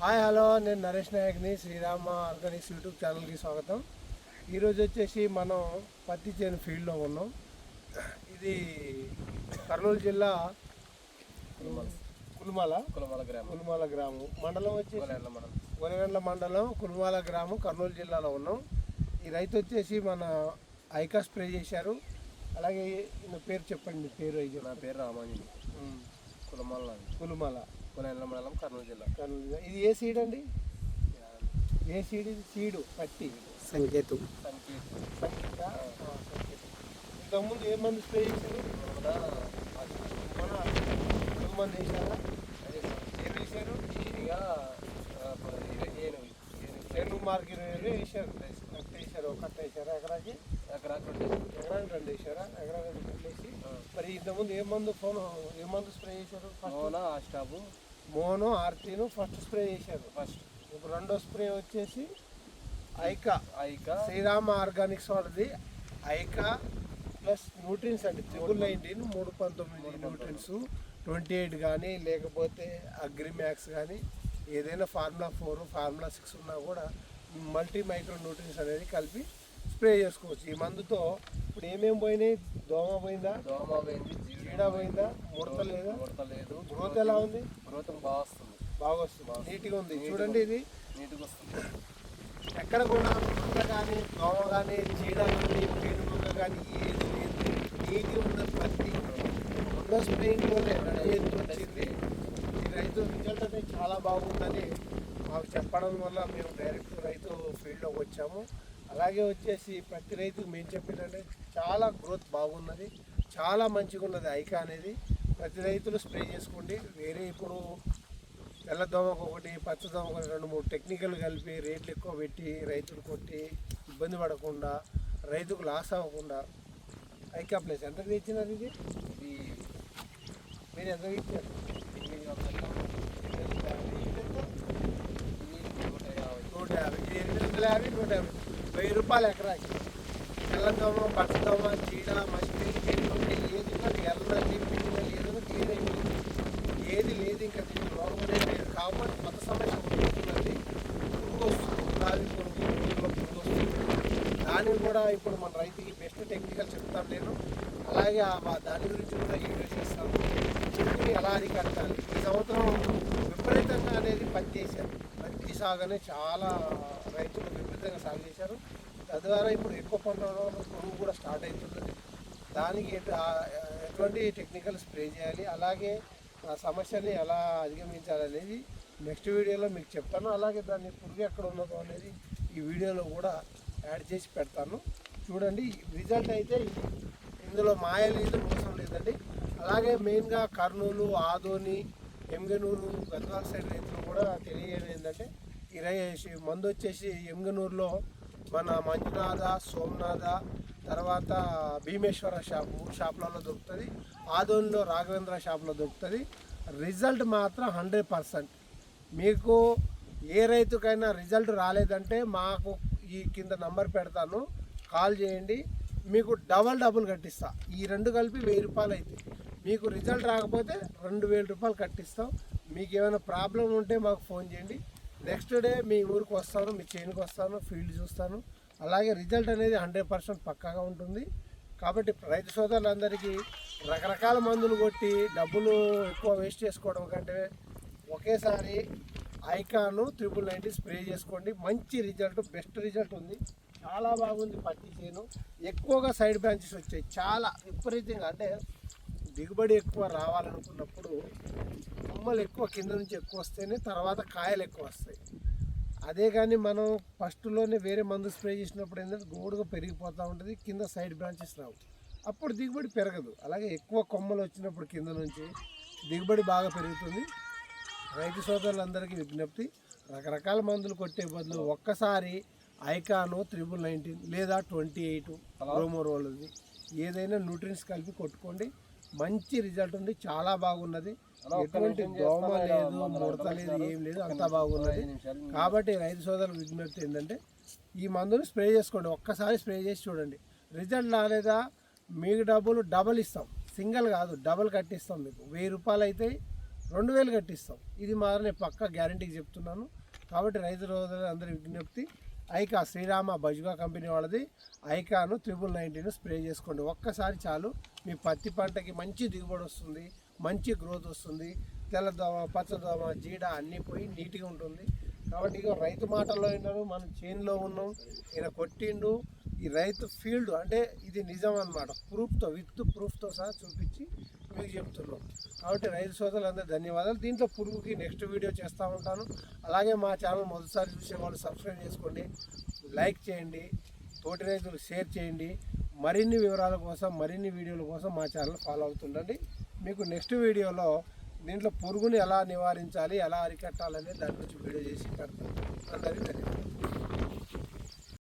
Hi hello, నేను Naresh నాయక్ని. Srirama Organics YouTube ఛానల్కి స్వాగతం. ఈరోజు వచ్చేసి మనం పత్తి చేను ఫీల్డ్లో ఉన్నాం. ఇది కర్నూలు జిల్లా కులుమాల గ్రామం మండలం వచ్చేసి గొనగండ్ల మండలం కులుమాల గ్రామం కర్నూలు జిల్లాలో ఉన్నాం. ఈ రైతు వచ్చేసి మన ఐకా స్ప్రే చేశారు. అలాగే ఈయన పేరు చెప్పండి, మీ పేరు అయితే. నా పేరు రామాంజలి, కులుమాల కొనగండ్ల మండలం కర్నూలు జిల్లా. ఇది ఏ సీడ్ అండి? ఏ సీడ్? ఇది సీడు పత్తి సంకేతం. ఇంతకుముందు ఏ మంది స్ప్రే చేశారు? మంది వేసారా? ఏం వేసారు? ఏను మార్క్ 20 వేసారు. వేసారు, కట్ట వేసారా? ఎకరాకి 2 వేసారా? ఎకరాకి 2 వేసి మరి ఇంతకుముందు ఏ మందు స్ప్రే చేశారు? మోనో ఆర్టీను ఫస్ట్ స్ప్రే చేశారు. ఇప్పుడు రెండో స్ప్రే వచ్చేసి ఐకా శ్రీరామ ఆర్గానిక్స్ వాళ్ళది ఐకా ప్లస్ న్యూట్రిన్స్ అండి. 19 319 న్యూట్రిన్స్ 28 కానీ లేకపోతే అగ్రిమ్యాక్స్ కానీ ఏదైనా ఫార్ములా 4 ఫార్ములా 6 ఉన్నా కూడా మల్టీ మైక్రో న్యూట్రిన్స్ అనేది కలిపి స్ప్రే చేసుకోవచ్చు. ఈ మందుతో ఇప్పుడు ఏమేమి పోయినాయి? దోమ పోయిందా? చీడ పోయిందా? ముడత లేదు. గ్రోత్ ఎలా ఉంది? గ్రోత్ బాగా వస్తుంది, నీట్గా ఉంది. చూడండి, ఇది నీట్గా వస్తుంది. ఎక్కడ కూడా ముడత కానీ దోమ కానీ చీడ కానీ పేనుముక్క కానీ ఏది లేదు. నీట్గా ఉన్న పత్తి రెండో స్ప్రేయింగ్లోనే వచ్చింది. ఈ రైతు రిజల్ట్ అనేది చాలా బాగుందని మాకు చెప్పడం వల్ల మేము డైరెక్ట్ రైతు ఫీల్డ్లోకి వచ్చాము. అలాగే వచ్చేసి ప్రతి రైతుకు మేము చెప్పేటంటే చాలా గ్రోత్ బాగున్నది, చాలా మంచిగా ఉన్నది ఐకా అనేది. ప్రతి రైతులు స్ప్రే చేసుకోండి. వేరే ఇప్పుడు తెల్లదోమకు ఒకటి, పచ్చదోమకు 2-3 టెక్నికల్ కలిపి రేట్లు ఎక్కువ పెట్టి రైతులు కొట్టి ఇబ్బంది పడకుండా, రైతుకు లాస్ అవ్వకుండా ఐకా ప్లస్ ఎంత ఇచ్చినారు? ఇది మీరు ఎంత ఇచ్చారు? 150 1000 రూపాయలు ఎకరాకి. తెల్లదోమ, పచ్చదోమ, చీడ, మస్టి, ఎర్రది, పిండి ఏదైనా క్లీన్ అయిపోయింది. ఏది లేదు, ఇంకా దీనికి రోగం అనేది లేదు. కాబట్టి కొత్త సమస్య వస్తున్నది. పురుగు వస్తుంది, గులాబీ పురుగు, పురుగు వస్తుంది. దానికి కూడా ఇప్పుడు మన రైతుకి బెస్ట్ టెక్నికల్ చెప్తాను నేను. అలాగే దాని గురించి కూడా వీడియో చేస్తాను. చుట్టూ ఎలా అరికట్టాలి. ఈ సంవత్సరం విపరీతంగా అనేది పత్తి చేశారు. పత్తి సాగునే చాలా రైతులు విపరీతంగా సాగు చేశారు. తద్వారా ఇప్పుడు ఎక్కువ పంటలో పురుగు కూడా స్టార్ట్ అవుతుంది. దానికి ఎటువంటి టెక్నికల్ స్ప్రే చేయాలి, అలాగే ఆ సమస్యని ఎలా అధిగమించాలనేది నెక్స్ట్ వీడియోలో మీకు చెప్తాను. అలాగే దాన్ని పురుగు ఎక్కడ ఉన్నదో అనేది ఈ వీడియోలో కూడా యాడ్ చేసి పెడతాను. చూడండి, రిజల్ట్ అయితే ఇందులో మాయ లేదు, మోసం లేదండి. అలాగే మెయిన్గా కర్నూలు, ఆదోని, ఎమ్గనూరు, గద్వాల సైడ్ రైతులు కూడా తెలియజేయడం ఏంటంటే ఈ మందు వచ్చేసి ఎమ్గనూరులో మన మంజునాథ, సోమనాథ, తర్వాత భీమేశ్వర షాప్ 3 షాపులలో దొరుకుతుంది. ఆదోనిలో రాఘవేంద్ర షాప్లో దొరుకుతుంది. రిజల్ట్ మాత్రం 100%. మీకు ఏ రైతుకైనా రిజల్ట్ రాలేదంటే మాకు ఈ కింద నంబర్ పెడతాను, కాల్ చేయండి. మీకు డబుల్ కట్టిస్తా. ఈ 2 కలిపి 1000 రూపాయలు అయితే. మీకు రిజల్ట్ రాకపోతే 2000 రూపాయలు కట్టిస్తాం. మీకు ఏమైనా ప్రాబ్లం ఉంటే మాకు ఫోన్ చేయండి. నెక్స్ట్ డే మీ ఊరికి వస్తాను, మీ చేనుకి వస్తాను, ఫీల్డ్ చూస్తాను. అలాగే రిజల్ట్ అనేది 100% పక్కాగా ఉంటుంది. కాబట్టి రైతు సోదరులందరికీ రకరకాల మందులు కొట్టి డబ్బులు ఎక్కువ వేస్ట్ చేసుకోవడం కంటే ఒకేసారి ఐకాను 999 స్ప్రే చేసుకోండి. మంచి రిజల్ట్, బెస్ట్ రిజల్ట్ ఉంది. చాలా బాగుంది పత్తి చేను. ఎక్కువగా సైడ్ బ్రాంచెస్ వచ్చాయి, చాలా విపరీతంగా. అంటే దిగుబడి ఎక్కువ రావాలనుకున్నప్పుడు కొమ్మలు ఎక్కువ కింద నుంచి ఎక్కువ వస్తేనే తర్వాత కాయలు ఎక్కువ వస్తాయి. అదే కానీ మనం ఫస్ట్లోనే వేరే మందు స్ప్రే చేసినప్పుడు ఏంటంటే గోడుగా పెరిగిపోతూ ఉంటుంది, కింద సైడ్ బ్రాంచెస్ రావు, అప్పుడు దిగుబడి పెరగదు. అలాగే ఎక్కువ కొమ్మలు వచ్చినప్పుడు కింద నుంచి దిగుబడి బాగా పెరుగుతుంది. రైతు సోదరులందరికీ విజ్ఞప్తి, రకరకాల మందులు కొట్టే బదులు ఒక్కసారి ఐకాను 999 లేదా 28 రోమోరోల్ది ఏదైనా న్యూట్రిన్స్ కలిపి కొట్టుకోండి. మంచి రిజల్ట్ ఉంది, చాలా బాగున్నది. ఎటువంటి దోమ లేదు, ముడత లేదు, ఏం లేదు, అంతా బాగున్నది. కాబట్టి రైతు సోదరుల విజ్ఞప్తి ఏంటంటే ఈ మందును స్ప్రే చేసుకోండి. ఒక్కసారి స్ప్రే చేసి చూడండి. రిజల్ట్ రాలేదా మీకు డబ్బులు డబల్ ఇస్తాం, సింగిల్ కాదు డబల్ కట్టిస్తాం. మీకు 1000 రూపాయలు అయితే 2000 కట్టిస్తాం. ఇది మాత్రం నేను పక్కా గ్యారంటీకి చెప్తున్నాను. కాబట్టి రైతు సోదరులు అందరి విజ్ఞప్తి, ఐకా శ్రీరామ బజుగా కంపెనీ వాళ్ళది ఐకాను 99 స్ప్రే చేసుకోండి. ఒక్కసారి చాలు, మీ పత్తి పంటకి మంచి దిగుబడి వస్తుంది, మంచి గ్రోత్ వస్తుంది. తెల్లదోమ, పచ్చదోమ, జీడ అన్నీ పోయి నీట్గా ఉంటుంది. కాబట్టి ఇక రైతు మాటల్లో విన్నారు, మనం చేనులో ఉన్నాం, ఈయన కొట్టిండు. ఈ రైతు ఫీల్డ్ అంటే ఇది నిజం అన్నమాట. ప్రూఫ్తో, విత్ ప్రూఫ్తో సహా చూపించి మీకు చెప్తున్నాం. కాబట్టి రైతు సోదరులందరూ ధన్యవాదాలు. దీంట్లో పురుగుకి నెక్స్ట్ వీడియో చేస్తూ ఉంటాను. అలాగే మా ఛానల్ మొదటిసారి చూసే వాళ్ళు సబ్స్క్రైబ్ చేసుకోండి, లైక్ చేయండి, తోటి రైతులు షేర్ చేయండి. మరిన్ని వివరాల కోసం, మరిన్ని వీడియోల కోసం మా ఛానల్ ఫాలో అవుతుండండి. మీకు నెక్స్ట్ వీడియోలో దీంట్లో పురుగుని ఎలా నివారించాలి, ఎలా అరికట్టాలనే దాని గురించి వీడియో చేసి పెడతాను. అందరికీ ధన్యవాదాలు.